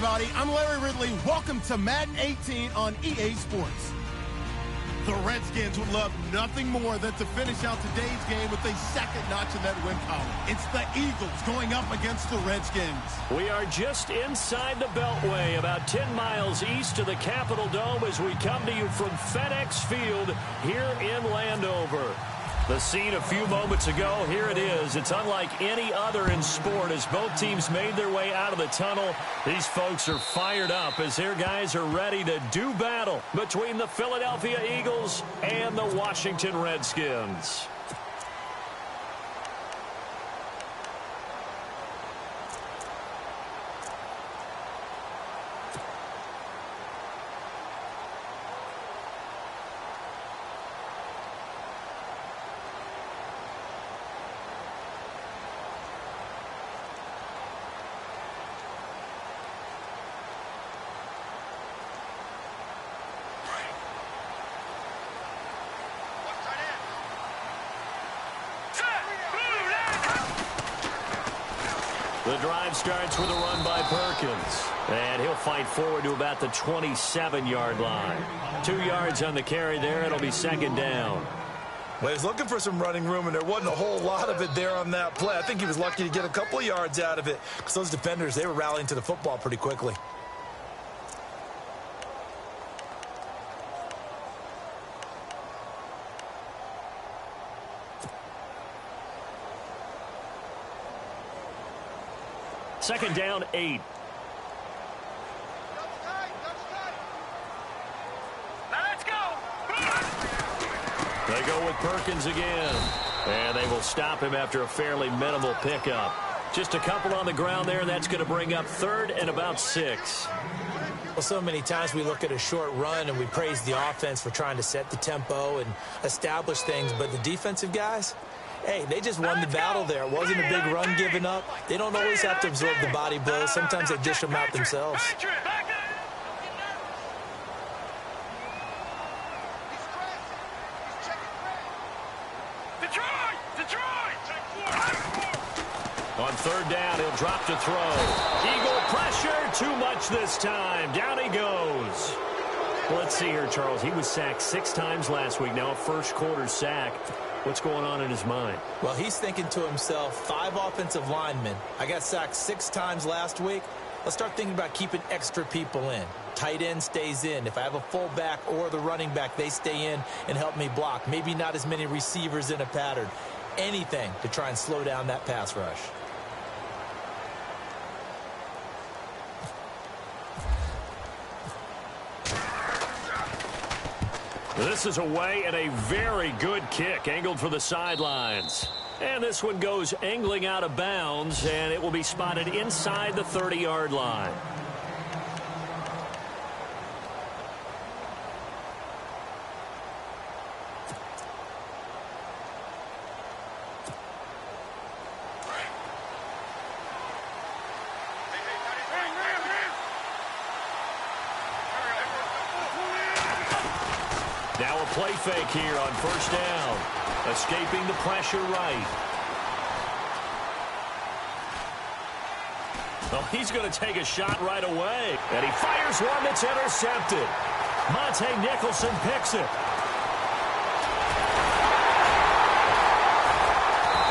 everybody. I'm Larry Ridley. Welcome to Madden 18 on EA Sports. The Redskins would love nothing more than to finish out today's game with a second notch in that win column. It's the Eagles going up against the Redskins. We are just inside the Beltway, about 10 miles east of the Capitol Dome as we come to you from FedEx Field here in Landover. The scene a few moments ago, here it is. It's unlike any other in sport as both teams made their way out of the tunnel. These folks are fired up as their guys are ready to do battle between the Philadelphia Eagles and the Washington Redskins. The drive starts with a run by Perkins. And he'll fight forward to about the 27-yard line. 2 yards on the carry there. It'll be second down. Well, he's looking for some running room, and there wasn't a whole lot of it there on that play. I think he was lucky to get a couple of yards out of it because those defenders, they were rallying to the football pretty quickly. Second down, 8. Let's go. They go with Perkins again. And they will stop him after a fairly minimal pickup. Just a couple on the ground there, and that's going to bring up third and about 6. Well, so many times we look at a short run and we praise the offense for trying to set the tempo and establish things, but the defensive guys, hey, they just won the battle there. It wasn't a big run given up. They don't always have to absorb the body blows. Sometimes they dish them out themselves. On third down, he'll drop to throw. Eagle pressure, too much this time. Down he goes. Well, let's see here, Charles. He was sacked 6 times last week. Now a first-quarter sack. What's going on in his mind? Well, he's thinking to himself, 5 offensive linemen. I got sacked 6 times last week. Let's start thinking about keeping extra people in. Tight end stays in. If I have a fullback or the running back, they stay in and help me block. Maybe not as many receivers in a pattern. Anything to try and slow down that pass rush. This is away and a very good kick angled for the sidelines. And this one goes angling out of bounds, and it will be spotted inside the 30-yard line. Now a play fake here on first down. Escaping the pressure right. Oh, he's going to take a shot right away. And he fires one that's intercepted. Monte Nicholson picks it.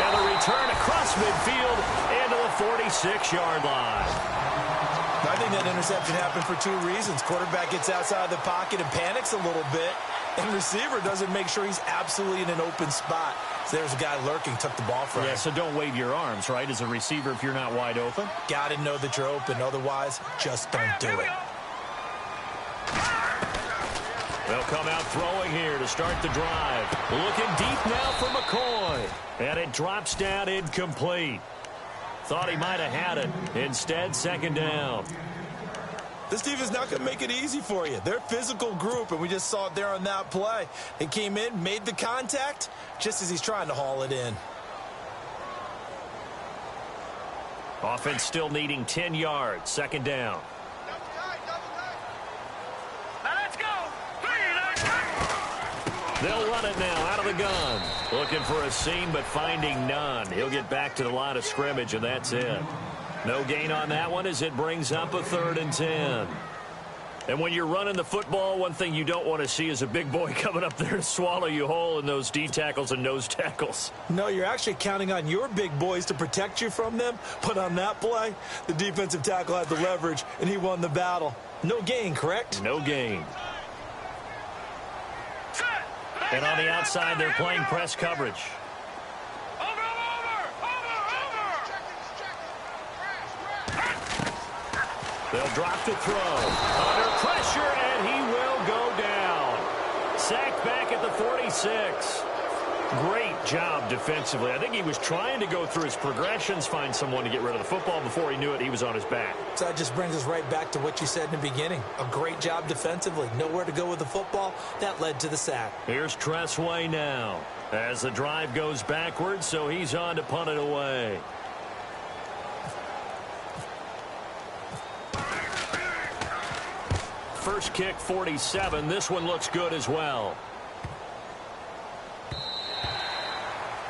And the return across midfield into the 46-yard line. I think that interception happened for 2 reasons. Quarterback gets outside the pocket and panics a little bit, and receiver doesn't make sure he's absolutely in an open spot. So there's a guy lurking, took the ball from him. Yeah, so don't wave your arms, right, as a receiver if you're not wide open. Got to know that you're open. Otherwise, just don't do it. They'll come out throwing here to start the drive. Looking deep now for McCoy. And it drops down incomplete. Thought he might have had it. Instead, second down. This defense is not going to make it easy for you. They're a physical group, and we just saw it there on that play. He came in, made the contact, just as he's trying to haul it in. Offense still needing 10 yards. Second down. Let's go. They'll run it now out of the gun. Looking for a seam, but finding none. He'll get back to the line of scrimmage, and that's it. No gain on that one as it brings up a 3rd and 10. And when you're running the football, one thing you don't want to see is a big boy coming up there to swallow you whole in those D tackles and nose tackles. No, you're actually counting on your big boys to protect you from them. But on that play, the defensive tackle had the leverage, and he won the battle. No gain, correct? No gain. And on the outside, they're playing press coverage. They'll drop to throw. Under pressure, and he will go down. Sacked back at the 46. Great job defensively. I think he was trying to go through his progressions, find someone to get rid of the football. Before he knew it, he was on his back. So that just brings us right back to what you said in the beginning. A great job defensively. Nowhere to go with the football. That led to the sack. Here's Tressway now as the drive goes backwards, so he's on to punt it away. First kick, 47. This one looks good as well.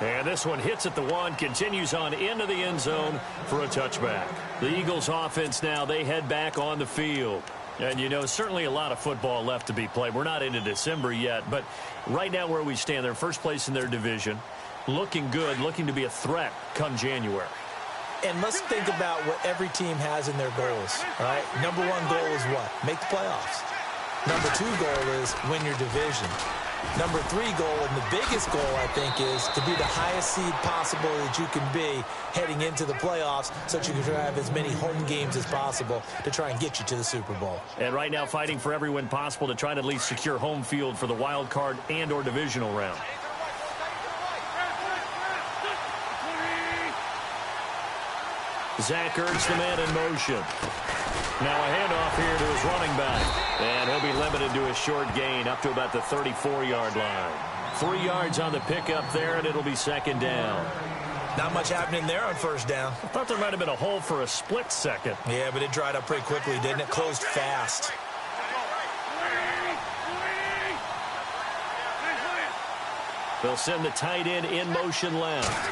And this one hits at the 1, continues on into the end zone for a touchback. The Eagles offense now, they head back on the field. And, you know, certainly a lot of football left to be played. We're not into December yet, but right now where we stand, they're first place in their division. Looking good, looking to be a threat come January. And let's think about what every team has in their goals, all right? Number 1 goal is what? Make the playoffs. Number 2 goal is win your division. Number 3 goal, and the biggest goal, I think, is to be the highest seed possible that you can be heading into the playoffs so that you can have as many home games as possible to try and get you to the Super Bowl. And right now fighting for every win possible to try to at least secure home field for the wild card and or divisional round. Zach Ertz, the man in motion. Now a handoff here to his running back. And he'll be limited to a short gain up to about the 34-yard line. 3 yards on the pickup there, and it'll be 2nd down. Not much happening there on 1st down. I thought there might have been a hole for a split second. Yeah, but it dried up pretty quickly, didn't it? Closed fast. They'll send the tight end in motion left.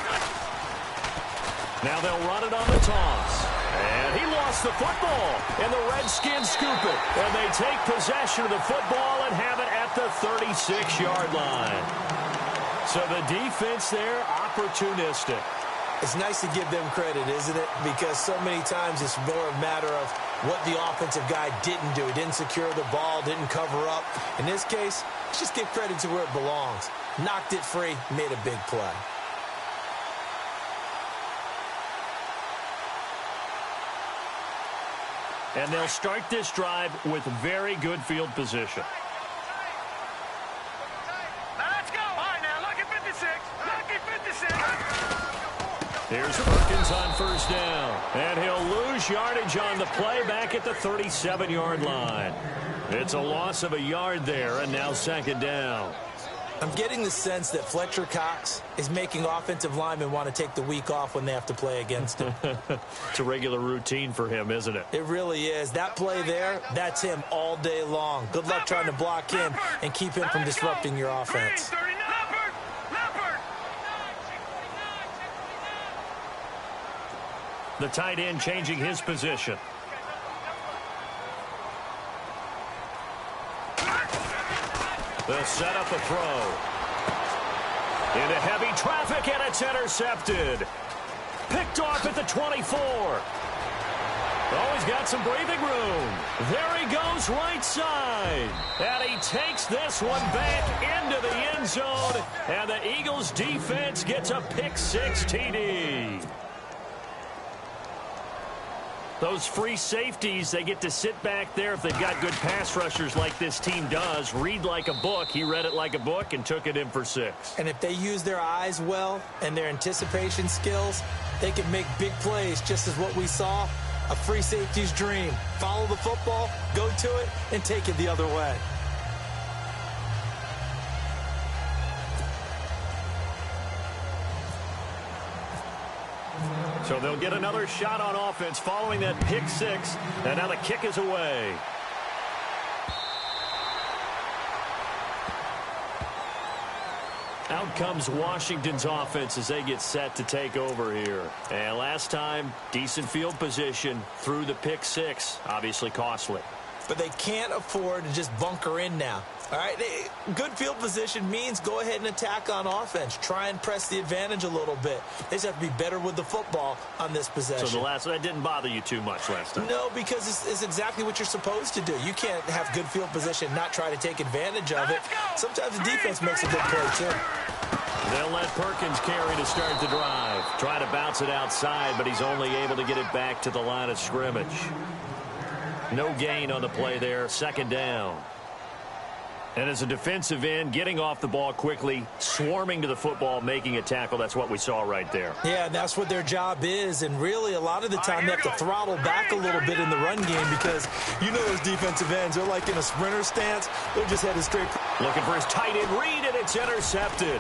Now they'll run it on the toss. And he lost the football. And the Redskins scoop it. And they take possession of the football and have it at the 36-yard line. So the defense there, opportunistic. It's nice to give them credit, isn't it? Because so many times it's more a matter of what the offensive guy didn't do. He didn't secure the ball, didn't cover up. In this case, let's just give credit to where it belongs. Knocked it free, made a big play. And they'll start this drive with very good field position. Now let's go. All right, now look at 56. Look at 56. Here's Perkins on 1st down. And he'll lose yardage on the play back at the 37-yard line. It's a loss of a yard there, and now 2nd down. I'm getting the sense that Fletcher Cox is making offensive linemen want to take the week off when they have to play against him. It's a regular routine for him, isn't it? It really is. That play there, that's him all day long. Good luck trying to block him and keep him from disrupting your offense. The tight end changing his position. They'll set up a throw. Into heavy traffic, and it's intercepted. Picked off at the 24. Oh, he's got some breathing room. There he goes right side. And he takes this one back into the end zone. And the Eagles defense gets a pick-6 TD. Those free safeties, they get to sit back there if they've got good pass rushers like this team does. Read like a book. He read it like a book and took it in for 6. And if they use their eyes well and their anticipation skills, they can make big plays, just as what we saw. A free safety's dream. Follow the football, go to it, and take it the other way. So they'll get another shot on offense following that pick-6, and now the kick is away. Out comes Washington's offense as they get set to take over here. And last time, decent field position through the pick six. Obviously costly. But they can't afford to just bunker in now. All right, good field position means go ahead and attack on offense. Try and press the advantage a little bit. They just have to be better with the football on this possession. So that didn't bother you too much last time? No, because it's exactly what you're supposed to do. You can't have good field position and not try to take advantage of it. Sometimes the defense makes a good play, too. They'll let Perkins carry to start the drive. Try to bounce it outside, but he's only able to get it back to the line of scrimmage. No gain on the play there. Second down. And as a defensive end, getting off the ball quickly, swarming to the football, making a tackle, that's what we saw right there. Yeah, and that's what their job is. And really, a lot of the time, they have to throttle back a little bit in the run game because you know those defensive ends, they're like in a sprinter stance. They're just headed straight. Looking for his tight end read, and it's intercepted.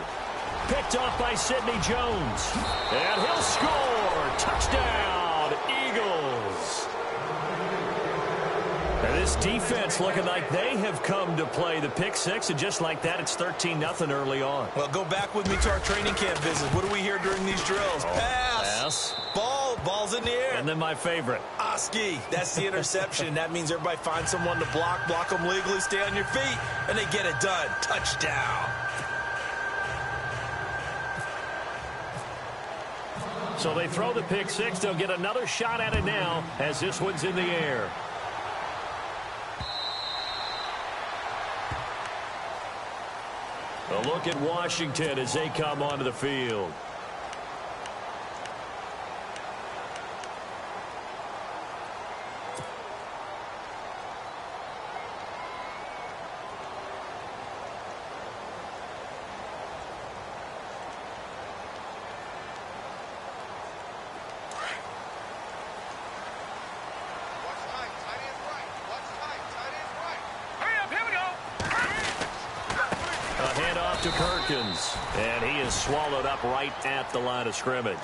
Picked off by Sidney Jones. And he'll score. Touchdown, Eagles. And this defense looking like they have come to play the pick six, and just like that, it's 13-0 early on. Well, go back with me to our training camp visits. What do we hear during these drills? Pass. Ball's in the air. And then my favorite. Oski. That's the interception. That means everybody finds someone to block them legally, stay on your feet, and they get it done. Touchdown. So they throw the pick six. They'll get another shot at it now as this one's in the air. A look at Washington as they come onto the field. To Perkins, and he is swallowed up right at the line of scrimmage.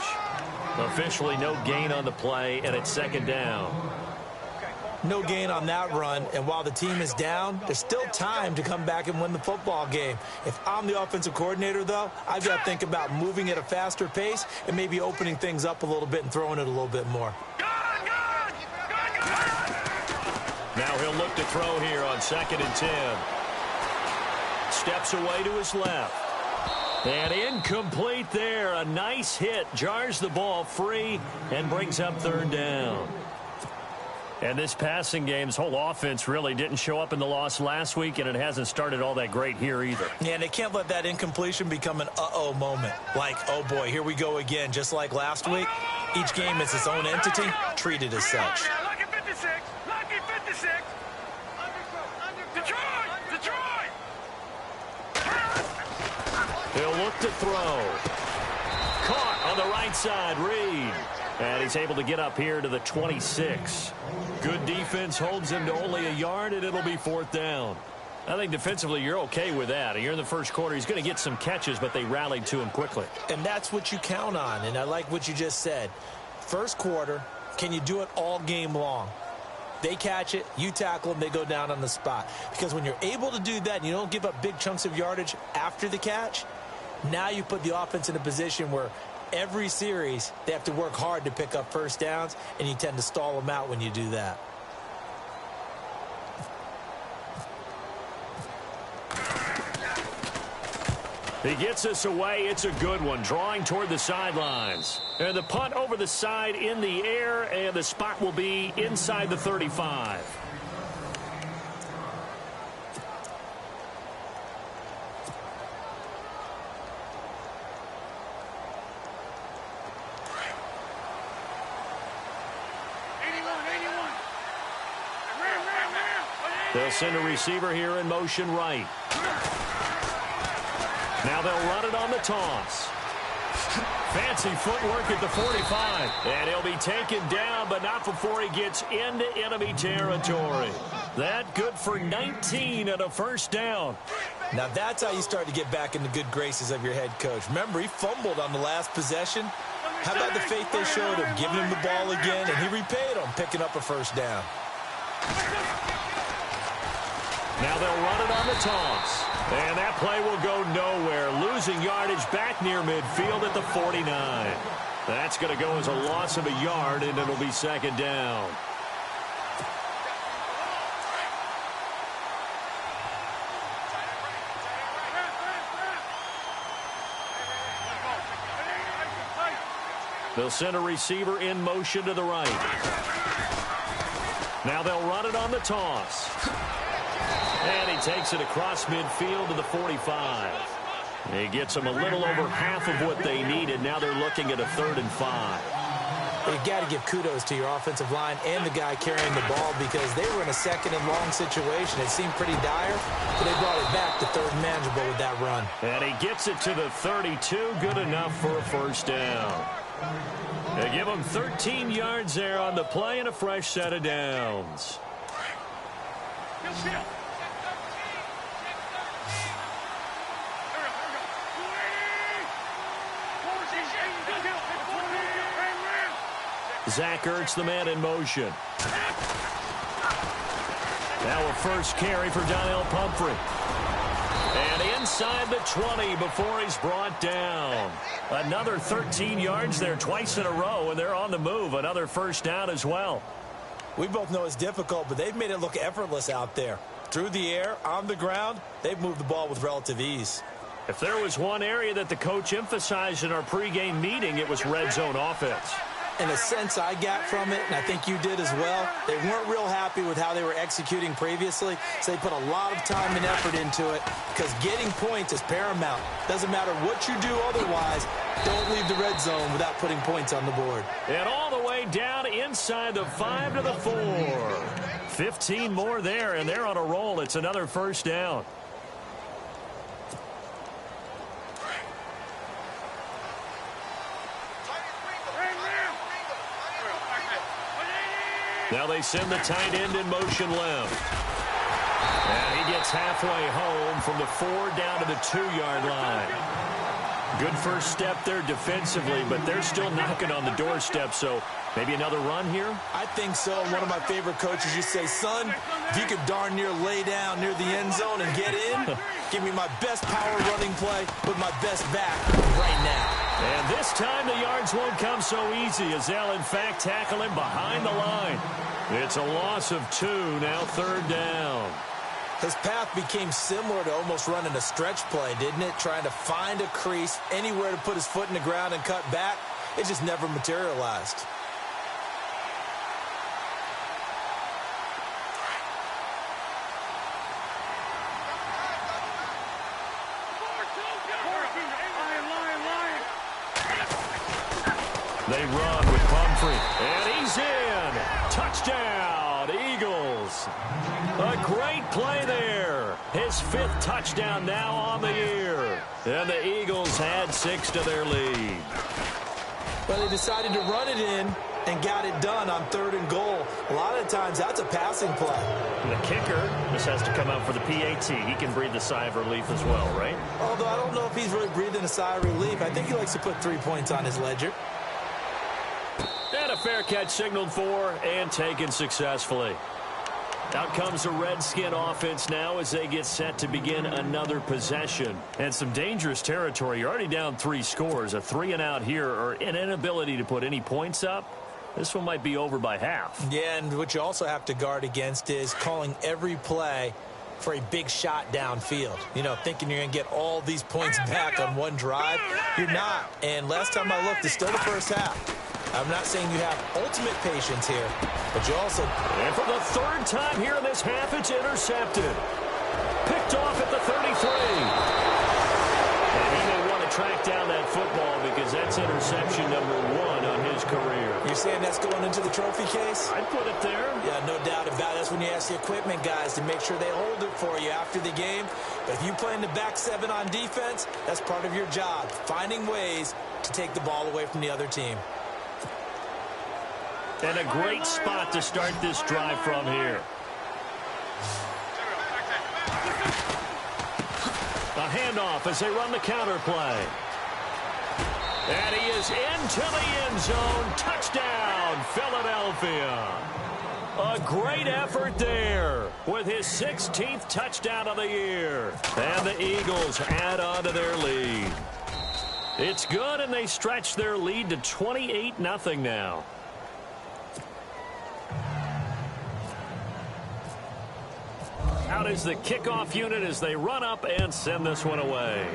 Officially no gain on the play, and it's second down. No gain on that run, and while the team is down, there's still time to come back and win the football game. If I'm the offensive coordinator, though, I've got to think about moving at a faster pace and maybe opening things up a little bit and throwing it a little bit more. Now he'll look to throw here on 2nd and 10. Steps away to his left. And incomplete there. A nice hit. Jars the ball free and brings up 3rd down. And this passing game, this whole offense really didn't show up in the loss last week, and it hasn't started all that great here either. Yeah, and they can't let that incompletion become an uh-oh moment. Like, oh boy, here we go again. Just like last week, each game is its own entity, treated as such. Lucky 56. Lucky 56. Detroit! He'll look to throw. Caught on the right side, Reed. And he's able to get up here to the 26. Good defense holds him to only a yard, and it'll be 4th down. I think defensively you're okay with that. You're in the first quarter. He's going to get some catches, but they rallied to him quickly. And that's what you count on, and I like what you just said. First quarter, can you do it all game long? They catch it, you tackle them, they go down on the spot. Because when you're able to do that and you don't give up big chunks of yardage after the catch, now you put the offense in a position where every series they have to work hard to pick up first downs, and you tend to stall them out when you do that. He gets us away. It's a good one. Drawing toward the sidelines. And the punt over the side in the air, and the spot will be inside the 35. They'll send a receiver here in motion right. Now they'll run it on the toss. Fancy footwork at the 45. And he'll be taken down, but not before he gets into enemy territory. That good for 19 and a first down. Now that's how you start to get back in the good graces of your head coach. Remember, he fumbled on the last possession. How about the faith they showed him, giving him the ball again, and he repaid him, picking up a first down. Now they'll run it on the toss. And that play will go nowhere. losing yardage back near midfield at the 49. That's going to go as a loss of a yard, and it'll be second down. They'll send a receiver in motion to the right. Now they'll run it on the toss. And he takes it across midfield to the 45. He gets them a little over half of what they needed. Now they're looking at a 3rd and 5. You've got to give kudos to your offensive line and the guy carrying the ball because they were in a 2nd and long situation. It seemed pretty dire, but they brought it back to 3rd and manageable with that run. And he gets it to the 32. Good enough for a first down. They give him 13 yards there on the play and a fresh set of downs. Zach Ertz, the man in motion. Now a first carry for Donnell Pumphrey. And inside the 20 before he's brought down. Another 13 yards there twice in a row, and they're on the move. Another first down as well. We both know it's difficult, but they've made it look effortless out there. Through the air, on the ground, they've moved the ball with relative ease. If there was one area that the coach emphasized in our pregame meeting, it was red zone offense. In a sense I got from it, and I think you did as well, they weren't real happy with how they were executing previously, so they put a lot of time and effort into it because getting points is paramount. Doesn't matter what you do otherwise, don't leave the red zone without putting points on the board. And all the way down inside the 5 to the 4. 15 more there, and they're on a roll. It's another first down. Now they send the tight end in motion left. And he gets halfway home from the 4 down to the 2-yard line. Good first step there defensively, but they're still knocking on the doorstep, so maybe another run here? I think so. One of my favorite coaches used to say, son, if you could darn near lay down near the end zone and get in, give me my best power running play with my best back right now. And this time the yards won't come so easy as they'll, in fact, tackle him behind the line. It's a loss of 2, now 3rd down. His path became similar to almost running a stretch play, didn't it? Trying to find a crease, anywhere to put his foot in the ground and cut back. It just never materialized. They run with Pumphrey, and he's in. Touchdown, Eagles. A great play there. His 5th touchdown now on the year. And the Eagles add 6 to their lead. Well, they decided to run it in and got it done on 3rd and goal. A lot of times, that's a passing play. And the kicker just has to come out for the PAT. He can breathe a sigh of relief as well, right? Although I don't know if he's really breathing a sigh of relief. I think he likes to put 3 points on his ledger. And a fair catch signaled for and taken successfully. Out comes the Redskin offense now as they get set to begin another possession. And some dangerous territory. You're already down 3 scores. A 3-and-out here or an inability to put any points up. This one might be over by half. Yeah, and what you also have to guard against is calling every play for a big shot downfield. You know, thinking you're going to get all these points back on one drive. You're not. And last time I looked, it's still the first half. I'm not saying you have ultimate patience here, but you also... And for the 3rd time here in this half, it's intercepted. Picked off at the 33. And he may want to track down that football because that's interception number 1 on his career. You're saying that's going into the trophy case? I'd put it there. Yeah, no doubt about it. That's when you ask the equipment guys to make sure they hold it for you after the game. But if you play in the back 7 on defense, that's part of your job, finding ways to take the ball away from the other team. And a great spot to start this drive from here. A handoff as they run the counter play. And he is into the end zone. Touchdown, Philadelphia. A great effort there with his 16th touchdown of the year. And the Eagles add on to their lead. It's good, and they stretch their lead to 28-0 now. Out is the kickoff unit as they run up and send this one away.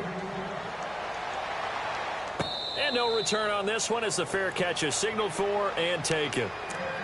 And no return on this one as the fair catch is signaled for and taken.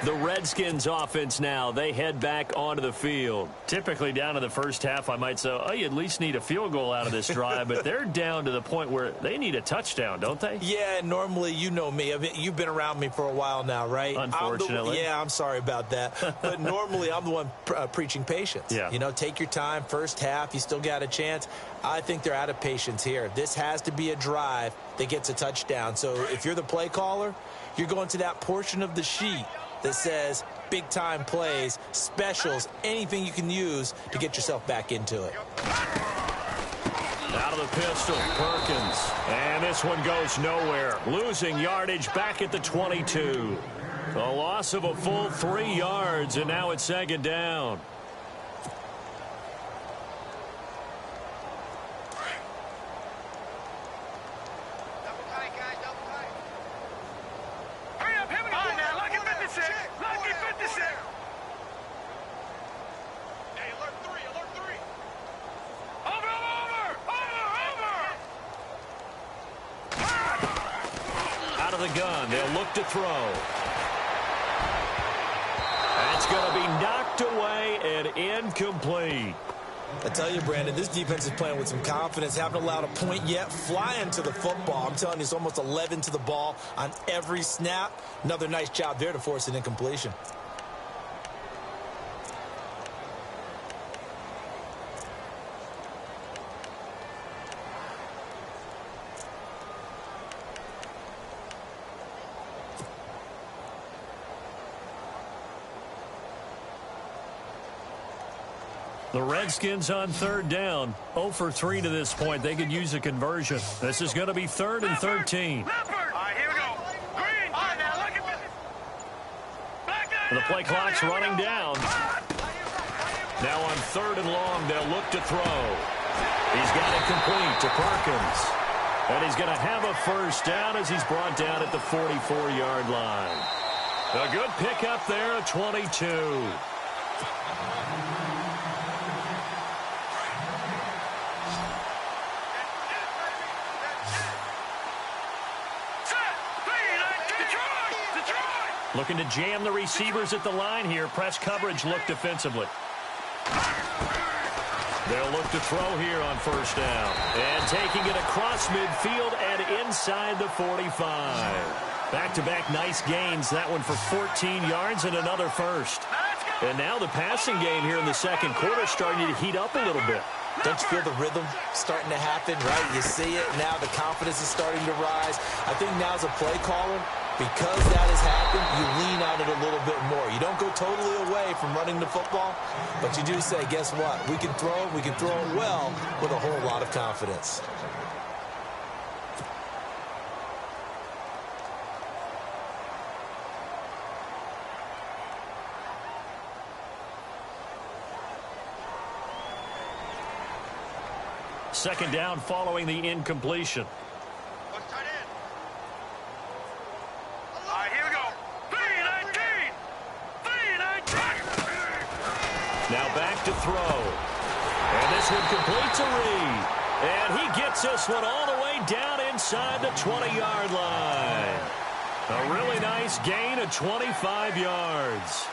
The Redskins offense now, they head back onto the field. Typically down to the first half, I might say, oh, you at least need a field goal out of this drive, but they're down to the point where they need a touchdown, don't they? Yeah, normally, you know me. I mean, you've been around me for a while now, right? Unfortunately. I'm sorry about that. But normally, I'm the one preaching patience. Yeah. You know, take your time, first half, you still got a chance. I think they're out of patience here. This has to be a drive that gets a touchdown. So if you're the play caller, you're going to that portion of the sheet that says big-time plays, specials, anything you can use to get yourself back into it. Out of the pistol, Perkins. And this one goes nowhere. Losing yardage back at the 22. A loss of a full 3 yards, and now it's second down. The gun, they'll look to throw. That's going to be knocked away and incomplete. I tell you, Brandon, this defense is playing with some confidence. Haven't allowed a point yet. Flying to the football. I'm telling you, it's almost 11 to the ball on every snap. Another nice job there to force an incompletion. The Redskins on third down. 0 for 3 to this point. They could use a conversion. This is going to be 3rd and 13. All right, here we go. Green. All right, now look at this. The play clock's running down. Now on 3rd and long, they'll look to throw. He's got it complete to Perkins. And he's going to have a first down as he's brought down at the 44-yard line. A good pickup there at 22. Looking to jam the receivers at the line here. Press coverage look defensively. They'll look to throw here on first down. And taking it across midfield and inside the 45. Back-to-back nice gains. That one for 14 yards and another first. And now the passing game here in the second quarter starting to heat up a little bit. Don't you feel the rhythm starting to happen, right? You see it now. The confidence is starting to rise. I think now as a play caller, because that has happened, you lean on it a little bit more. You don't go totally away from running the football, but you do say, guess what? We can throw it well with a whole lot of confidence. Second down following the incompletion. Now back to throw. And this one completes a read. And he gets this one all the way down inside the 20-yard line. A really nice gain of 25 yards.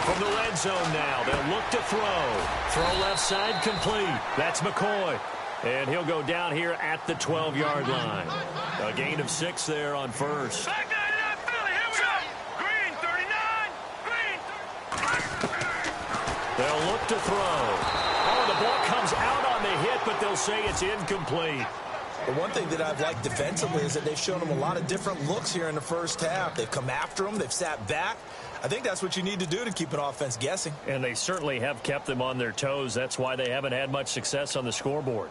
From the red zone now, they'll look to throw. Throw left side complete. That's McCoy. And he'll go down here at the 12-yard line. A gain of 6 there on first. Back down to that Philly. Here we go. Green, 39. Green. They'll look to throw. Oh, the ball comes out on the hit, but they'll say it's incomplete. But one thing that I've liked defensively is that they've shown them a lot of different looks here in the first half. They've come after them. They've sat back. I think that's what you need to do to keep an offense guessing. And they certainly have kept them on their toes. That's why they haven't had much success on the scoreboard.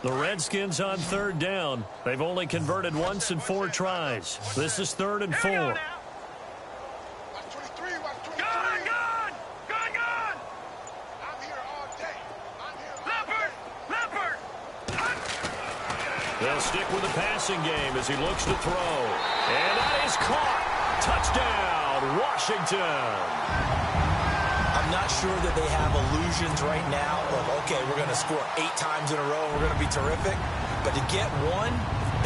The Redskins on third down. They've only converted once in 4 tries. This is 3rd and 4. Gun! I'm here all day. Leopard! They'll stick with the passing game as he looks to throw. And that is caught. Touchdown, Washington. I'm not sure that they have illusions right now of, okay, we're going to score 8 times in a row and we're going to be terrific. But to get one,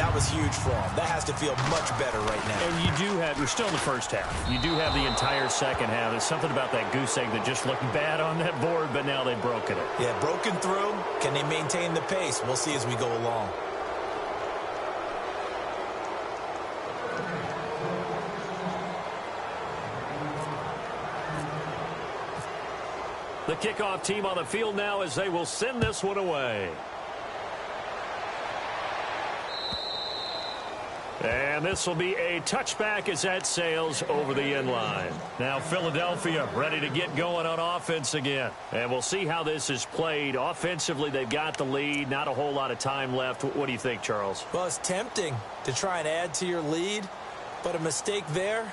that was huge for them. That has to feel much better right now. And you do have, we're still in the first half. You do have the entire second half. There's something about that goose egg that just looked bad on that board, but now they've broken it. Yeah, broken through. Can they maintain the pace? We'll see as we go along. The kickoff team on the field now as they will send this one away. And this will be a touchback as that sails over the end line. Now Philadelphia ready to get going on offense again. And we'll see how this is played. Offensively, they've got the lead. Not a whole lot of time left. What do you think, Charles? Well, it's tempting to try and add to your lead, but a mistake there,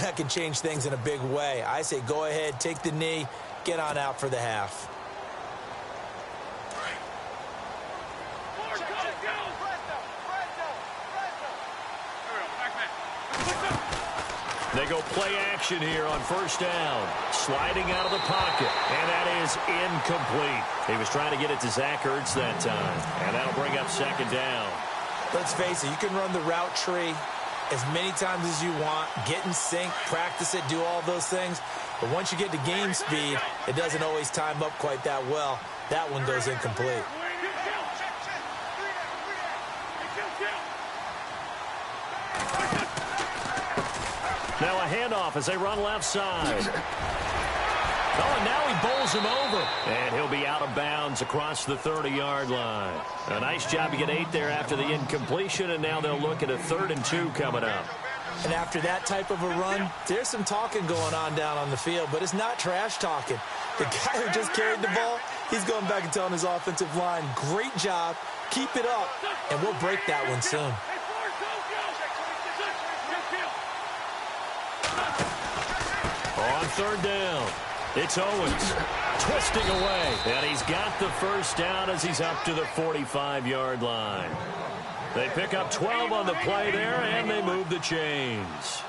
that can change things in a big way. I say go ahead, take the knee, get on out for the half. They go play action here on first down. Sliding out of the pocket. And that is incomplete. He was trying to get it to Zach Ertz that time. And that'll bring up second down. Let's face it, you can run the route tree as many times as you want, get in sync, practice it, do all those things. But once you get to game speed, it doesn't always time up quite that well. That one goes incomplete. Now a handoff as they run left side. Oh, and now he bowls him over. And he'll be out of bounds across the 30-yard line. A nice job to get 8 there after the incompletion, and now they'll look at a 3rd and 2 coming up. And after that type of a run, there's some talking going on down on the field, but it's not trash talking. The guy who just carried the ball, he's going back and telling his offensive line, great job, keep it up, and we'll break that one soon. On 3rd down, it's Owens twisting away, and he's got the first down as he's up to the 45-yard line. They pick up 12 on the play there, and they move the chains.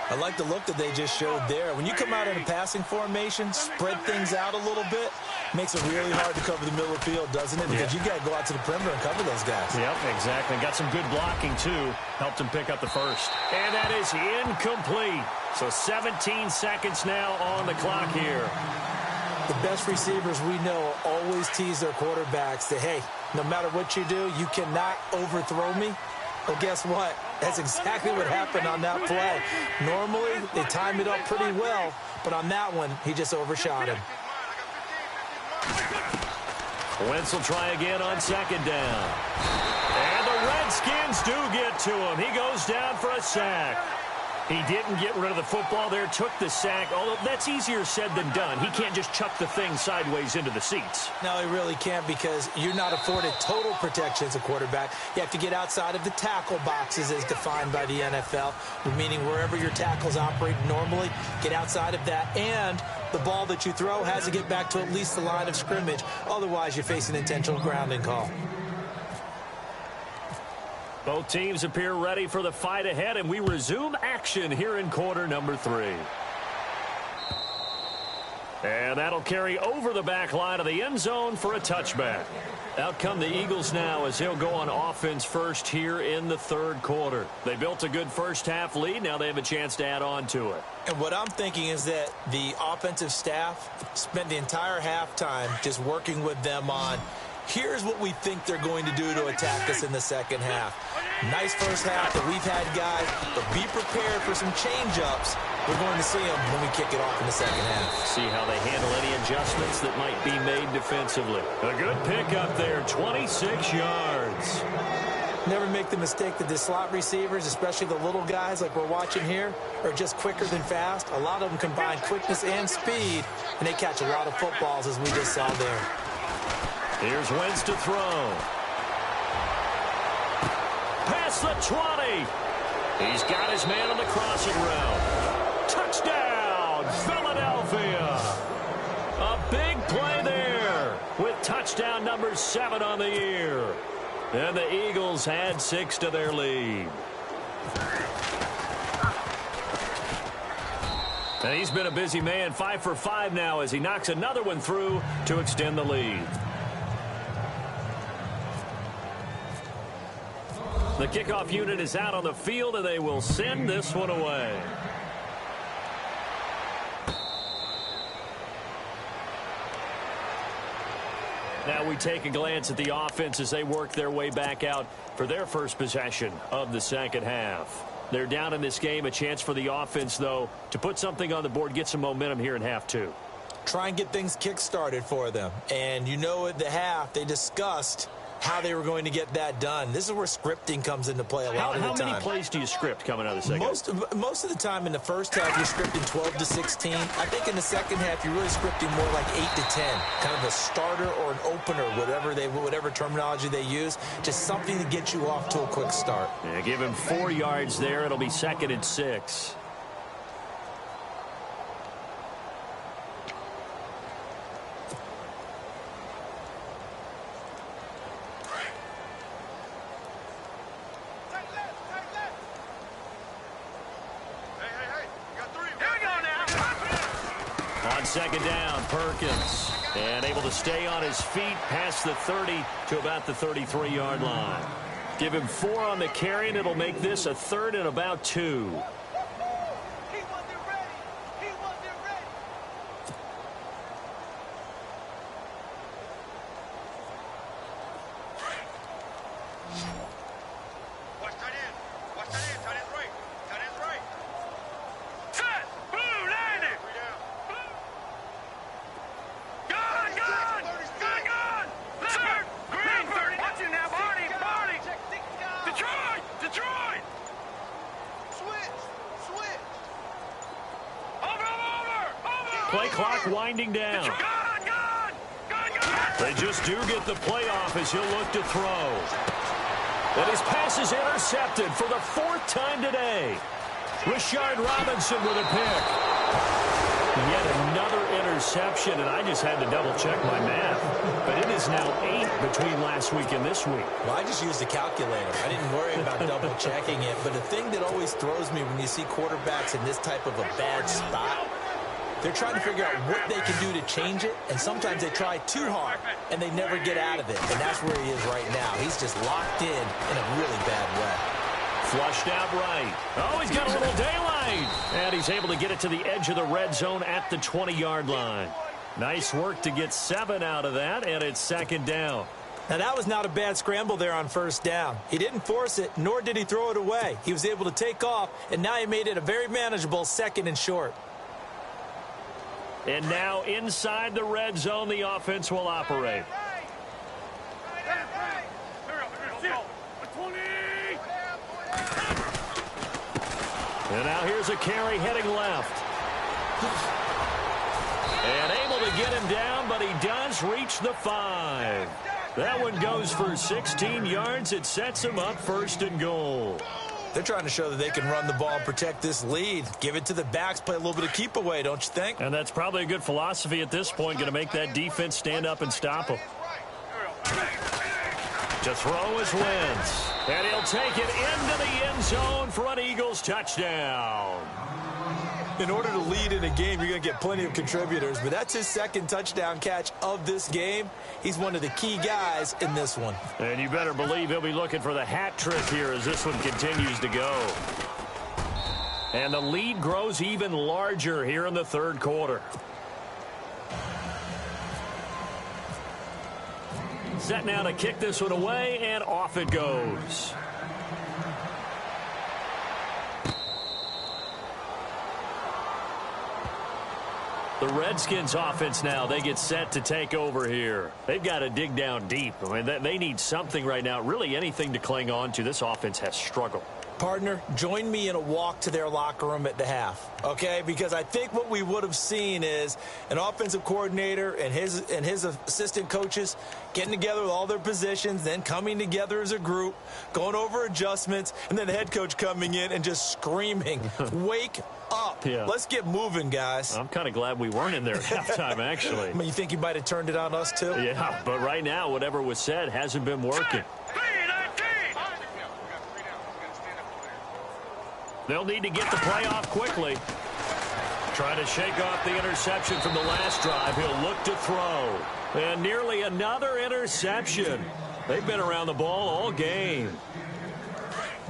I like the look that they just showed there. When you come out in a passing formation, spread things out a little bit, makes it really hard to cover the middle of the field, doesn't it? Because you got to go out to the perimeter and cover those guys. Yep, exactly. Got some good blocking, too. Helped him pick up the first. And that is incomplete. So 17 seconds now on the clock here. The best receivers we know always tease their quarterbacks that, hey, no matter what you do, you cannot overthrow me. Well, guess what? That's exactly what happened on that play. Normally, they time it up pretty well, but on that one, he just overshot him. Wentz will try again on 2nd down. And the Redskins do get to him. He goes down for a sack. He didn't get rid of the football there, took the sack, although that's easier said than done. He can't just chuck the thing sideways into the seats. No, he really can't because you're not afforded total protection as a quarterback. You have to get outside of the tackle boxes as defined by the NFL, meaning wherever your tackles operate normally, get outside of that, and the ball that you throw has to get back to at least the line of scrimmage. Otherwise, you face an intentional grounding call. Both teams appear ready for the fight ahead, and we resume action here in quarter number 3. And that'll carry over the back line of the end zone for a touchback. Out come the Eagles now as they'll go on offense first here in the 3rd quarter. They built a good first half lead. Now they have a chance to add on to it. And what I'm thinking is that the offensive staff spent the entire halftime just working with them on, Here's what we think they're going to do to attack us in the second half. Nice first half that we've had, guys, but be prepared for some change-ups. We're going to see them when we kick it off in the second half. See how they handle any adjustments that might be made defensively. A good pickup there, 26 yards. Never make the mistake that the slot receivers, especially the little guys like we're watching here, are just quicker than fast. A lot of them combine quickness and speed, and they catch a lot of footballs, as we just saw there. Here's Wentz to throw. Past the 20. He's got his man on the crossing route. Touchdown, Philadelphia. A big play there with touchdown number 7 on the year. And the Eagles add 6 to their lead. And he's been a busy man, 5 for 5 now as he knocks another one through to extend the lead. The kickoff unit is out on the field, and they will send this one away. Now we take a glance at the offense as they work their way back out for their first possession of the second half. They're down in this game. A chance for the offense, though, to put something on the board, get some momentum here in half 2. Try and get things kick-started for them. And you know at the half, they discussed how they were going to get that done. This is where scripting comes into play a lot of the time. How many plays do you script coming out of the second? Most of the time in the first half, you're scripting 12 to 16. I think in the second half, you're really scripting more like 8 to 10. Kind of a starter or an opener, whatever terminology they use. Just something to get you off to a quick start. Yeah, give him 4 yards there. It'll be 2nd and 6. Second down, Perkins. And able to stay on his feet past the 30 to about the 33-yard line. Give him 4 on the carry, and it'll make this a 3rd and about 2. Play clock winding down. They just do get the playoff as he'll look to throw. And his pass is intercepted for the 4th time today. Rashard Robinson with a pick. Yet another interception, and I just had to double-check my math. But it is now 8 between last week and this week. Well, I just used a calculator. I didn't worry about double-checking it. But the thing that always throws me when you see quarterbacks in this type of a bad spot, they're trying to figure out what they can do to change it, and sometimes they try too hard, and they never get out of it. And that's where he is right now. He's just locked in a really bad way. Flushed out right. Oh, he's got a little daylight. And he's able to get it to the edge of the red zone at the 20-yard line. Nice work to get 7 out of that, and it's 2nd down. Now, that was not a bad scramble there on 1st down. He didn't force it, nor did he throw it away. He was able to take off, and now he made it a very manageable 2nd and short. And now inside the red zone, the offense will operate. And now here's a carry heading left. And able to get him down, but he does reach the 5. That one goes for 16 yards. It sets him up 1st and goal. They're trying to show that they can run the ball and protect this lead. Give it to the backs, play a little bit of keep away, don't you think? And that's probably a good philosophy at this point, going to make that defense stand up and stop them. To throw is Wentz. And he'll take it into the end zone for an Eagles touchdown. In order to lead in a game, you're going to get plenty of contributors, but that's his 2nd touchdown catch of this game. He's one of the key guys in this one. And you better believe he'll be looking for the hat trick here as this one continues to go. And the lead grows even larger here in the 3rd quarter. Set now to kick this one away, and off it goes. The Redskins offense now, they get set to take over here. They've got to dig down deep. I mean, they need something right now, really anything to cling on to. This offense has struggled. Partner, join me in a walk to their locker room at the half, okay? Because I think what we would have seen is an offensive coordinator and his assistant coaches getting together with all their positions, then coming together as a group, going over adjustments, and then the head coach coming in and just screaming, wake up. Yeah. Let's get moving, guys. I'm kind of glad we weren't in there at halftime, actually. I mean, you think you might have turned it on us, too? Yeah, but right now, whatever was said hasn't been working. They'll need to get the play off quickly. Trying to shake off the interception from the last drive. He'll look to throw. And nearly another interception. They've been around the ball all game.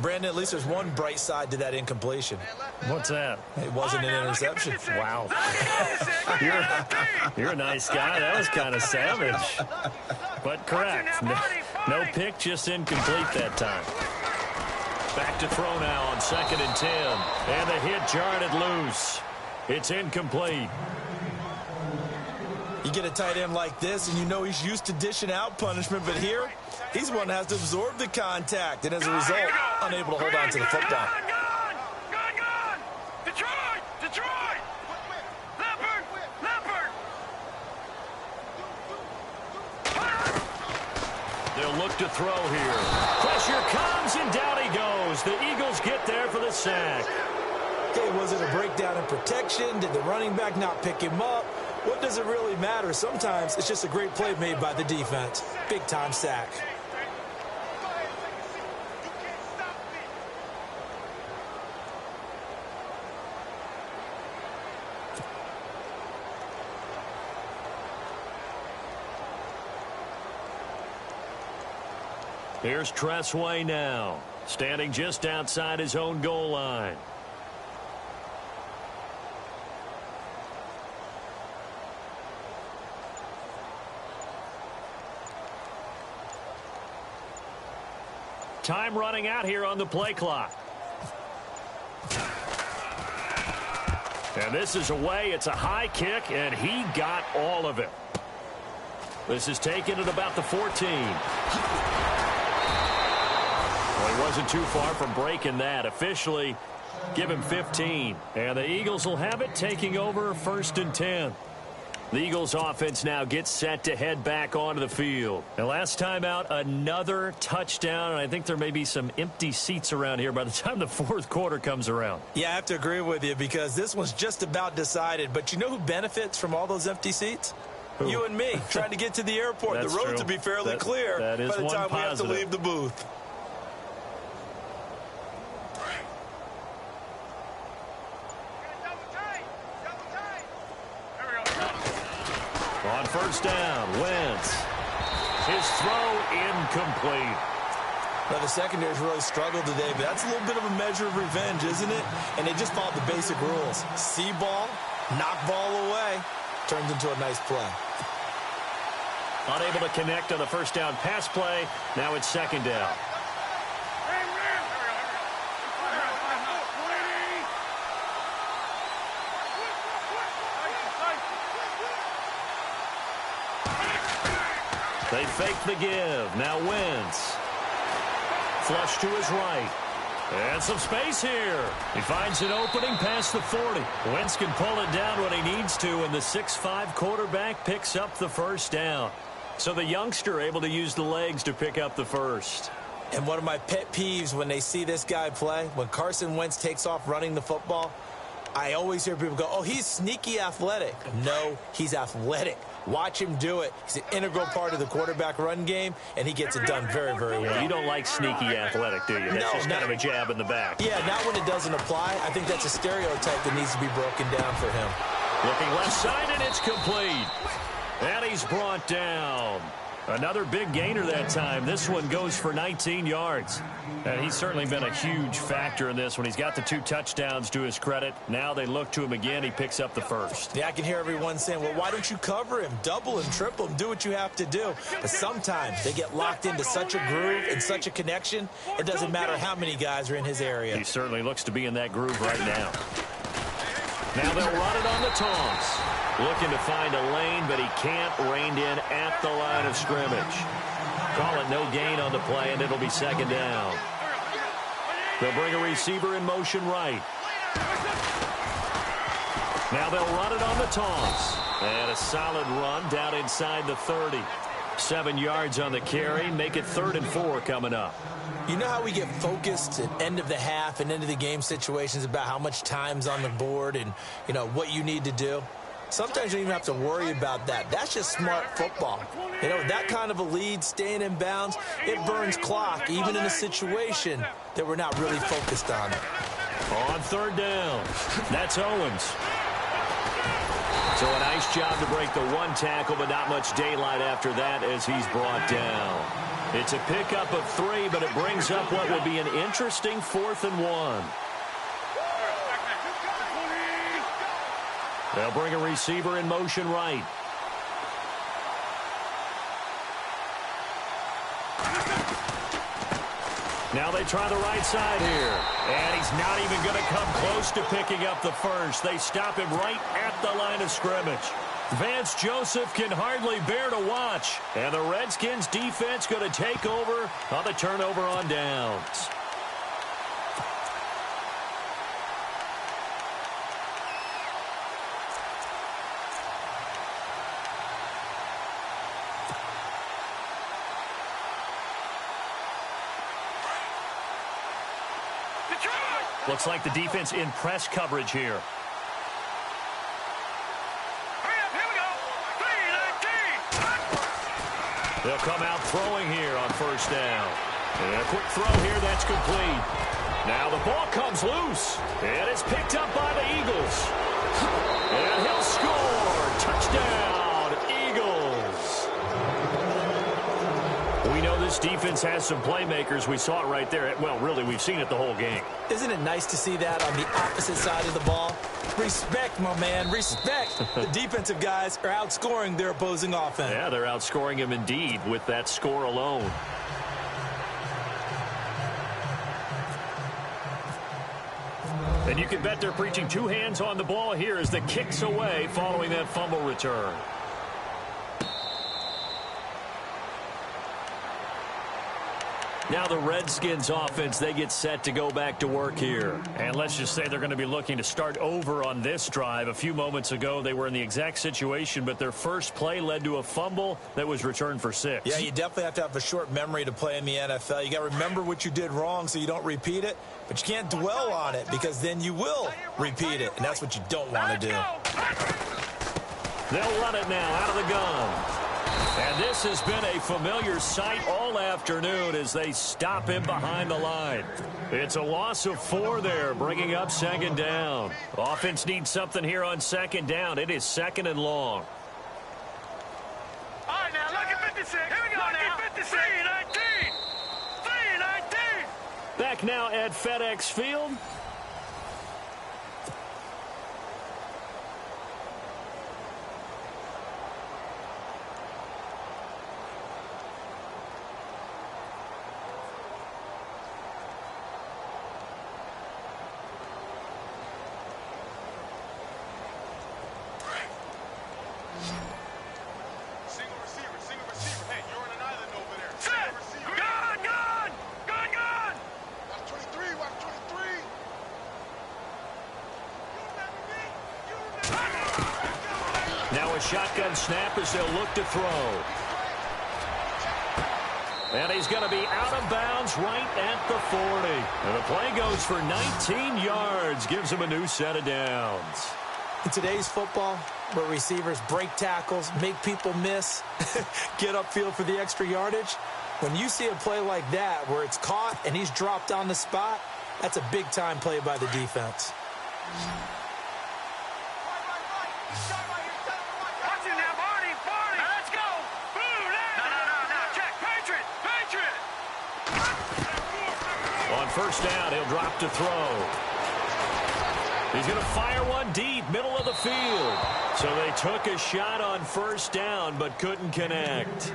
Brandon, at least there's one bright side to that incompletion. What's that? It wasn't an interception. Wow. You're a nice guy. That was kind of savage. But correct. No pick, just incomplete that time. Back to throw now on 2nd and 10. And the hit jarred it loose. It's incomplete. You get a tight end like this, and you know he's used to dishing out punishment, but here, he's one that has to absorb the contact, and as a result, unable to hold on to the football. Gone! Detroit! Leopard! They'll look to throw here. Pressure comes, and down he goes. The Eagles get there for the sack. Okay, was it a breakdown in protection? Did the running back not pick him up? What does it really matter? Sometimes it's just a great play made by the defense. Big-time sack. Here's Tressway now, standing just outside his own goal line. Time running out here on the play clock. And this is away. It's a high kick, and he got all of it. This is taken at about the 14. Well, he wasn't too far from breaking that. Officially, give him 15. And the Eagles will have it, taking over 1st and 10. The Eagles offense now gets set to head back onto the field. And last time out, another touchdown. And I think there may be some empty seats around here by the time the 4th quarter comes around. Yeah, I have to agree with you because this one's just about decided. But you know who benefits from all those empty seats? Who? You and me, trying to get to the airport. The roads will be fairly clear by the time we have to leave the booth. On 1st down, Wentz. His throw incomplete. Now, the secondary's really struggled today, but that's a little bit of a measure of revenge, isn't it? And they just followed the basic rules. See ball, knock ball away, turns into a nice play. Unable to connect on the 1st down pass play. Now it's 2nd down. They fake the give. Now Wentz. Flush to his right. And some space here. He finds an opening past the 40. Wentz can pull it down when he needs to, and the 6'5" quarterback picks up the 1st down. So the youngster able to use the legs to pick up the 1st. And one of my pet peeves when they see this guy play, when Carson Wentz takes off running the football, I always hear people go, oh, he's sneaky athletic. No, he's athletic. Watch him do it. He's an integral part of the quarterback run game, and he gets it done very, very well. You don't like sneaky athletic, do you? That's just kind of a jab in the back. Yeah, not when it doesn't apply. I think that's a stereotype that needs to be broken down for him. Looking left side, and it's complete. And he's brought down. Another big gainer that time. This one goes for 19 yards. And he's certainly been a huge factor in this one. He's got the 2 touchdowns to his credit. Now they look to him again. He picks up the first. Yeah, I can hear everyone saying, well, why don't you cover him? Double him, triple him, do what you have to do. But sometimes they get locked into such a groove and such a connection, it doesn't matter how many guys are in his area. He certainly looks to be in that groove right now. Now they'll run it on the toss. Looking to find a lane, but he can't. Reined in at the line of scrimmage. Call it no gain on the play, and it'll be second down. They'll bring a receiver in motion right. Now they'll run it on the toss. And a solid run down inside the 30. 7 yards on the carry. Make it 3rd and 4 coming up. You know how we get focused at end of the half and end of the game situations about how much time's on the board and, you know, what you need to do? Sometimes you don't even have to worry about that. That's just smart football. You know, that kind of a lead, staying in bounds, it burns clock, even in a situation that we're not really focused on it. On 3rd down, that's Owens. So a nice job to break the 1 tackle, but not much daylight after that as he's brought down. It's a pickup of 3, but it brings up what will be an interesting 4th and 1. They'll bring a receiver in motion right. Now they try the right side here. And he's not even going to come close to picking up the first. They stop him right at the line of scrimmage. Vance Joseph can hardly bear to watch. And the Redskins defense going to take over on the turnover on downs. Looks like the defense in press coverage here. They'll come out throwing here on 1st down. And a quick throw here that's complete. Now the ball comes loose. And it's picked up by the Eagles. And he'll score. Touchdown, Eagles. We know this defense has some playmakers. We saw it right there. Well, really, we've seen it the whole game. Isn't it nice to see that on the opposite side of the ball? Respect, my man, respect. The defensive guys are outscoring their opposing offense. Yeah, they're outscoring him indeed with that score alone. And you can bet they're preaching 2 hands on the ball here as the kick's away following that fumble return. Now the Redskins offense, they get set to go back to work here. And let's just say they're going to be looking to start over on this drive. A few moments ago, they were in the exact situation, but their first play led to a fumble that was returned for 6. Yeah, you definitely have to have a short memory to play in the NFL. You got to remember what you did wrong so you don't repeat it, but you can't dwell on it because then you will repeat it, and that's what you don't want to do. They'll run it now out of the gun. And this has been a familiar sight all afternoon as they stop him behind the line. It's a loss of 4 there, bringing up 2nd down. Offense needs something here on 2nd down. It is 2nd and long. All right, now, look at 56. Here we go now. 56. 3-19. 3-19. Back now at FedEx Field. Now a shotgun snap as they'll look to throw. And he's going to be out of bounds right at the 40. And the play goes for 19 yards. Gives him a new set of downs. In today's football, where receivers break tackles, make people miss, get upfield for the extra yardage, when you see a play like that where it's caught and he's dropped on the spot, that's a big-time play by the defense. Watch it now, Barney. Let's go. Boom. No. first down. He'll drop to throw. He's going to fire one deep, middle of the field. So they took a shot on first down, but couldn't connect.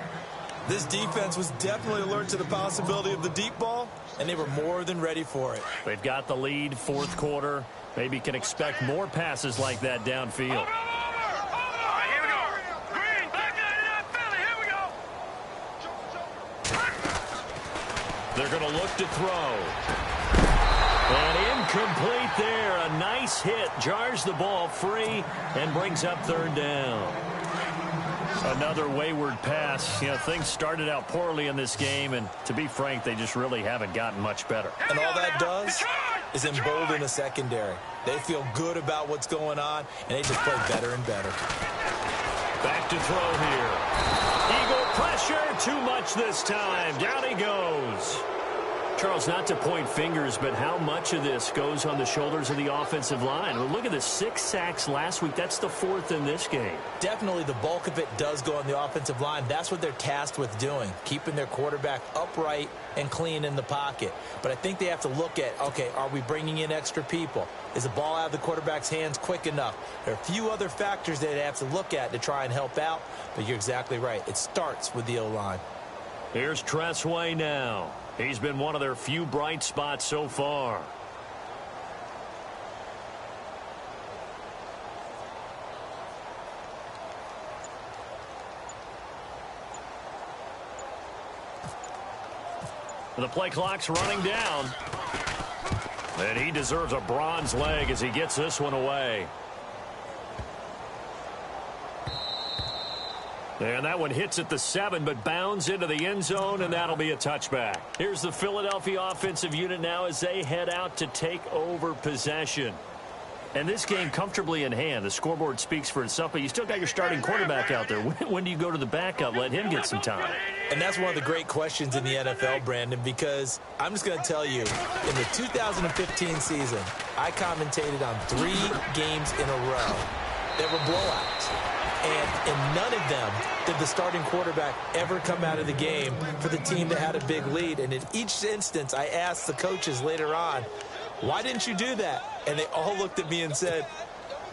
This defense was definitely alert to the possibility of the deep ball, and they were more than ready for it. They've got the lead, fourth quarter. Maybe can expect more passes like that downfield. All right, here we go. Green, back in Philly. Here we go. They're going to look to throw. And incomplete there. A nice hit. Jars the ball free and brings up third down. Another wayward pass. You know, things started out poorly in this game, and to be frank, they just really haven't gotten much better. And all that does is embolden the secondary. They feel good about what's going on, and they just play better and better. Back to throw here. Eagle pressure. Too much this time. Down he goes. Charles, not to point fingers, but how much of this goes on the shoulders of the offensive line? Well, look at the 6 sacks last week. That's the 4th in this game. Definitely the bulk of it does go on the offensive line. That's what they're tasked with doing, keeping their quarterback upright and clean in the pocket. But I think they have to look at, okay, are we bringing in extra people? Is the ball out of the quarterback's hands quick enough? There are a few other factors that they have to look at to try and help out, but you're exactly right. It starts with the O-line. Here's Tressway now. He's been one of their few bright spots so far. The play clock's running down. And he deserves a bronze leg as he gets this one away. And that one hits at the 7, but bounds into the end zone, and that'll be a touchback. Here's the Philadelphia offensive unit now as they head out to take over possession. And this game comfortably in hand. The scoreboard speaks for itself, but you still got your starting quarterback out there. When do you go to the backup? Let him get some time. And that's one of the great questions in the NFL, Brandon, because I'm just going to tell you, in the 2015 season, I commentated on 3 games in a row that were blowouts. And in none of them did the starting quarterback ever come out of the game for the team that had a big lead. And in each instance, I asked the coaches later on, why didn't you do that? And they all looked at me and said,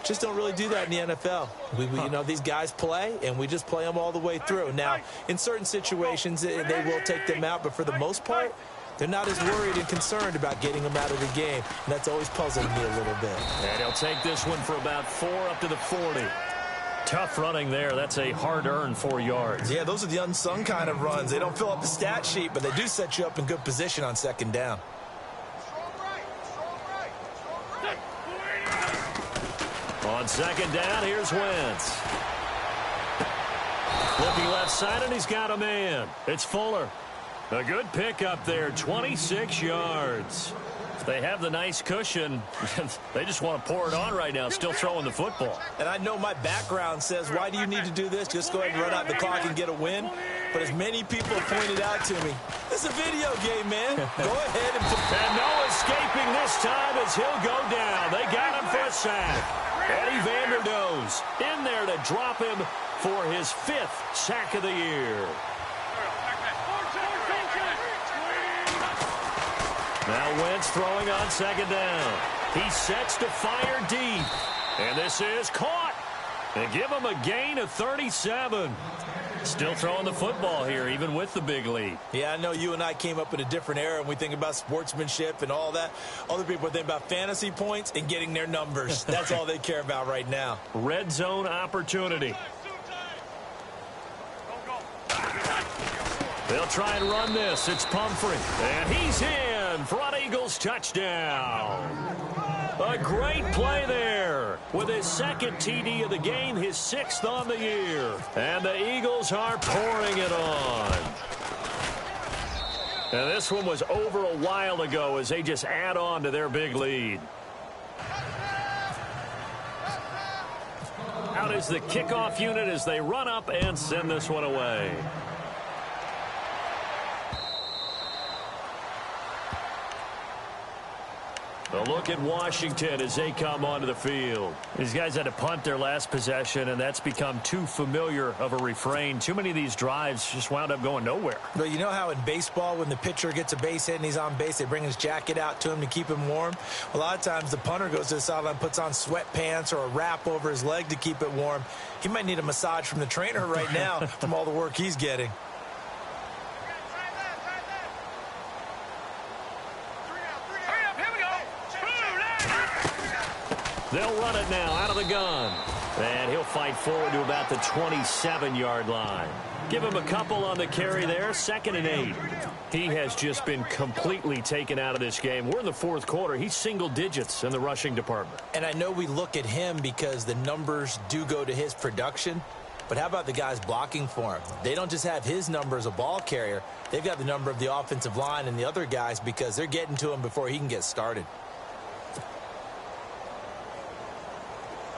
just don't really do that in the NFL. You know, these guys play, and we just play them all the way through. Now, in certain situations, they will take them out, but for the most part, they're not as worried and concerned about getting them out of the game. And that's always puzzling me a little bit. And he'll take this one for about 4 up to the 40. Tough running there. That's a hard-earned 4 yards. Yeah, those are the unsung kind of runs. They don't fill up the stat sheet, but they do set you up in good position on second down. On second down, here's Wentz. Looking left side, and he's got a man. It's Fuller. A good pickup there, 26 yards. They have the nice cushion. They just want to pour it on right now, still throwing the football. And I know my background says, why do you need to do this? Just go ahead and run out the clock and get a win. But as many people have pointed out to me, this is a video game, man. Go ahead and... And no escaping this time as he'll go down. They got him for a sack. Eddie Vanderdoes in there to drop him for his 5th sack of the year. Now Wentz throwing on second down. He sets to fire deep. And this is caught. And give him a gain of 37. Still throwing the football here, even with the big lead. Yeah, I know you and I came up in a different era, and we think about sportsmanship and all that. Other people think about fantasy points and getting their numbers. That's all they care about right now. Red zone opportunity. They'll try and run this. It's Pumphrey. And he's in. Front Eagles touchdown. A great play there. With his 2nd TD of the game, his 6th on the year. And the Eagles are pouring it on. And this one was over a while ago as they just add on to their big lead. Out is the kickoff unit as they run up and send this one away. A look at Washington as they come onto the field. These guys had to punt their last possession, and that's become too familiar of a refrain. Too many of these drives just wound up going nowhere. Well, you know how in baseball when the pitcher gets a base hit and he's on base, they bring his jacket out to him to keep him warm? A lot of times the punter goes to the sideline, puts on sweatpants or a wrap over his leg to keep it warm. He might need a massage from the trainer right now from all the work he's getting. They'll run it now out of the gun. And he'll fight forward to about the 27-yard line. Give him a couple on the carry there. 2nd and 8. He has just been completely taken out of this game. We're in the 4th quarter. He's single digits in the rushing department. And I know we look at him because the numbers do go to his production. But how about the guys blocking for him? They don't just have his number as a ball carrier. They've got the number of the offensive line and the other guys because they're getting to him before he can get started.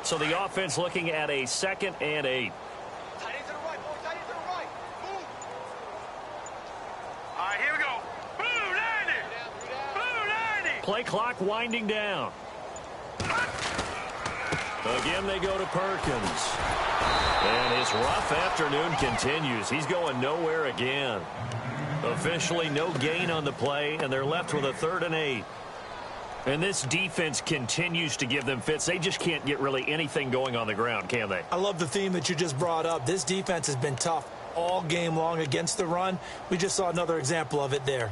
So the offense looking at a 2nd and 8. Tight end to the right, boy. Tight end to the right. Move. All right, here we go. Blue 90. Blue 90. Play clock winding down. Again, they go to Perkins. And his rough afternoon continues. He's going nowhere again. Officially no gain on the play, and they're left with a 3rd and 8. And this defense continues to give them fits. They just can't get really anything going on the ground, can they? I love the theme that you just brought up. This defense has been tough all game long against the run. We just saw another example of it there.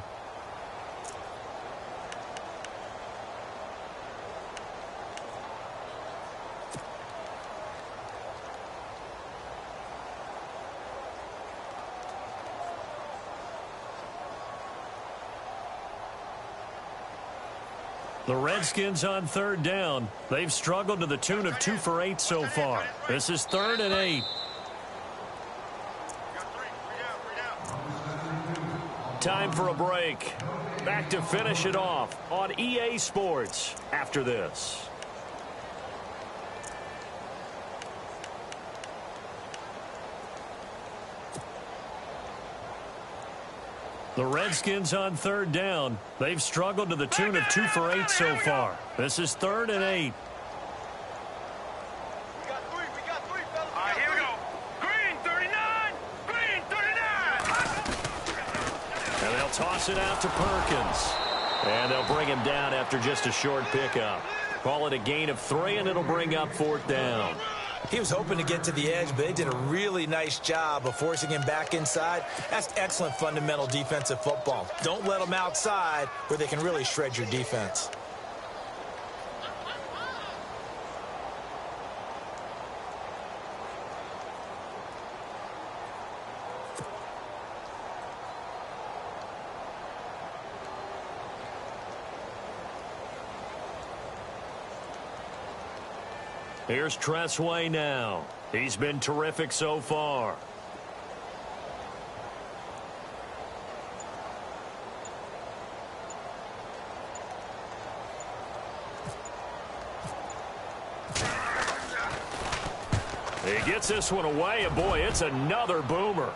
The Redskins on 3rd down. They've struggled to the tune of 2 for 8 so far. This is 3rd and 8. Time for a break. Back to finish it off on EA Sports after this. The Redskins on 3rd down. They've struggled to the tune of 2 for 8 so far. This is 3rd and 8. We got three. We got three, fellas. All right, here we go. Green 39. Green 39. And they'll toss it out to Perkins. And they'll bring him down after just a short pickup. Call it a gain of 3, and it'll bring up 4th down. He was hoping to get to the edge, but they did a really nice job of forcing him back inside. That's excellent fundamental defensive football. Don't let them outside where they can really shred your defense. Here's Tressway now. He's been terrific so far. He gets this one away, and boy, it's another boomer.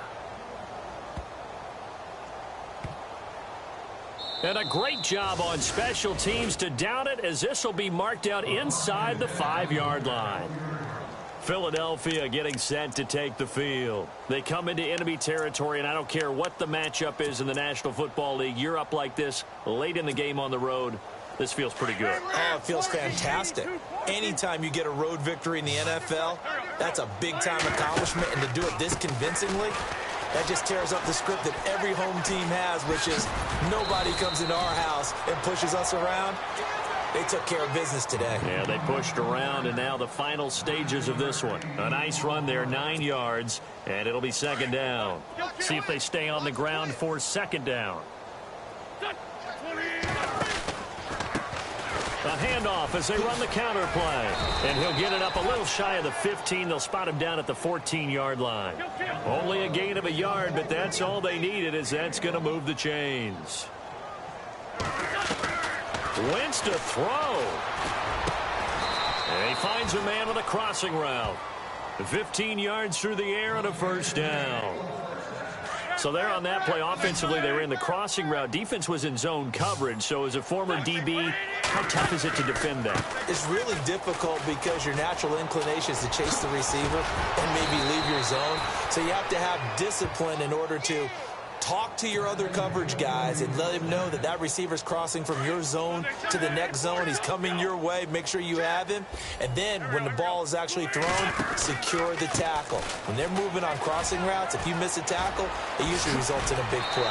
And a great job on special teams to down it, as this will be marked out inside the 5-yard line. Philadelphia getting set to take the field. They come into enemy territory, and I don't care what the matchup is in the National Football League. You're up like this late in the game on the road. This feels pretty good. Oh, it feels fantastic. Anytime you get a road victory in the NFL, that's a big-time accomplishment, and to do it this convincingly, that just tears up the script that every home team has, which is nobody comes into our house and pushes us around. They took care of business today. Yeah, they pushed around, and now the final stages of this one. A nice run there, 9 yards, and it'll be 2nd down. See if they stay on the ground for 2nd down. A handoff as they run the counter play. And he'll get it up a little shy of the 15. They'll spot him down at the 14-yard line. Only a gain of a yard, but that's all they needed, as that's going to move the chains. Wentz to throw. And he finds a man on the crossing route. 15 yards through the air and a 1st down. So there on that play, offensively, they ran the crossing route. Defense was in zone coverage. So as a former DB, how tough is it to defend that? It's really difficult because your natural inclination is to chase the receiver and maybe leave your zone. So you have to have discipline in order to talk to your other coverage guys and let him know that that receiver's crossing from your zone to the next zone. He's coming your way. Make sure you have him. And then when the ball is actually thrown, secure the tackle. When they're moving on crossing routes, if you miss a tackle, it usually results in a big play.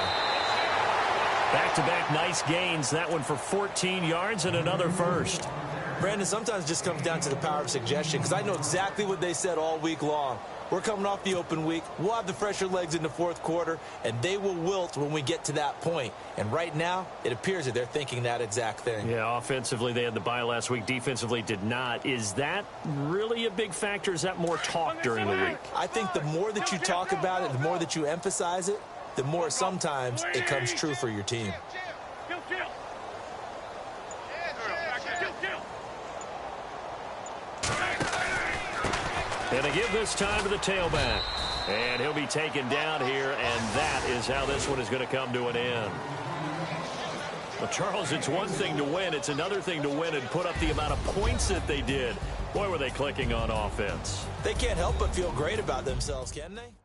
Back-to-back nice gains. That one for 14 yards and another first. Brandon, sometimes it just comes down to the power of suggestion because I know exactly what they said all week long. We're coming off the open week. We'll have the fresher legs in the fourth quarter, and they will wilt when we get to that point. And right now, it appears that they're thinking that exact thing. Yeah, offensively, they had the bye last week. Defensively, did not. Is that really a big factor? Is that more talk during the week? I think the more that you talk about it, the more that you emphasize it, the more sometimes it comes true for your team. And they give this time to the tailback. And he'll be taken down here, and that is how this one is going to come to an end. Well, Charles, it's one thing to win. It's another thing to win and put up the amount of points that they did. Boy, were they clicking on offense. They can't help but feel great about themselves, can they?